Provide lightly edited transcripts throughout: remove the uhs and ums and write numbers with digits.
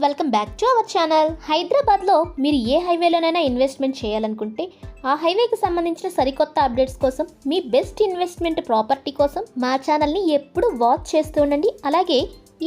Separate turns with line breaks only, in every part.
Welcome back to our channel. హైదరాబాద్లో మీరు ఏ హైవేలోనైనా investment చేయాలనుకుంటే ఆ హైవేకి సంబంధించిన సరికొత్త అప్డేట్స్ కోసం, మీ బెస్ట్ ఇన్వెస్ట్మెంట్ ప్రాపర్టీ కోసం మా ఛానల్ని ఎప్పుడు వాచ్ చేస్తూ ఉండండి. అలాగే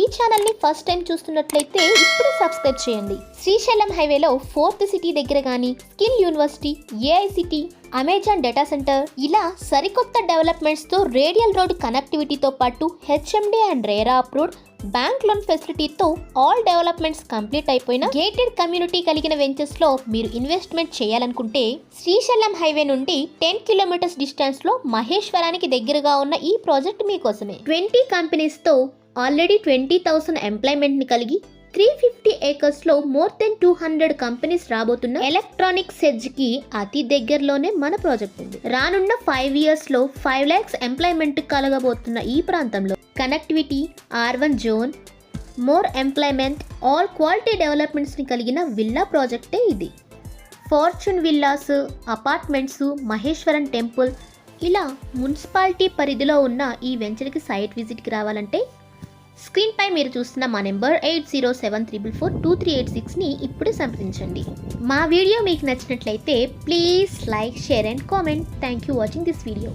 ఈ ఛానల్ని ఫస్ట్ టైం చూస్తున్నట్లయితే ఇప్పుడు సబ్స్క్రైబ్ చేయండి. శ్రీశైలం హైవేలో 4th సిటీ దగ్గర కానీ skill university, AI city, Amazon data centre ఇలా సరికొత్త డెవలప్మెంట్స్తో రేడియల్ రోడ్ కనెక్టివిటీతో పాటు HMD and RERA approved bank loan ఫెసిలిటీతో ఆల్ డెవలప్మెంట్స్ కంప్లీట్ అయిపోయిన గేటెడ్ కమ్యూనిటీ కలిగిన వెంచర్స్ లో మీరు ఇన్వెస్ట్మెంట్ చేయాలనుకుంటే శ్రీశైలం హైవే నుండి 10 కిలోమీటర్స్ డిస్టెన్స్ లో మహేశ్వరానికి దగ్గరగా ఉన్న ఈ ప్రాజెక్ట్ మీకోసమే. 20 కంపెనీస్ తో ఆల్రెడీ 20,000 ఎంప్లాయ్మెంట్ ని కలిగి 350 acres లో మోర్ దెన్ 200 కంపెనీస్ రాబోతున్న ఎలక్ట్రానిక్స్ ఎడ్జ్ కి అతి దగ్గరలోనే మన ప్రాజెక్ట్ ఉంది. రానున్న 5 years లో 5 lakhs ఎంప్లాయ్మెంట్ కలగబోతున్న ఈ ప్రాంతంలో connectivity, R1 zone, more employment, all quality developments ని కలిగిన విల్లా ప్రాజెక్టే ఇది. Fortune villas, apartments, Maheshwaram temple ఇలా మున్సిపాలిటీ పరిధిలో ఉన్న ఈ వెంచర్కి సైట్ విజిట్కి రావాలంటే స్క్రీన్ పై మీరు చూస్తున్న మా నెంబర్ 8074442386ని ఇప్పుడే సంప్రదించండి. మా వీడియో మీకు నచ్చినట్లయితే please like, share and comment. Thank you watching this video.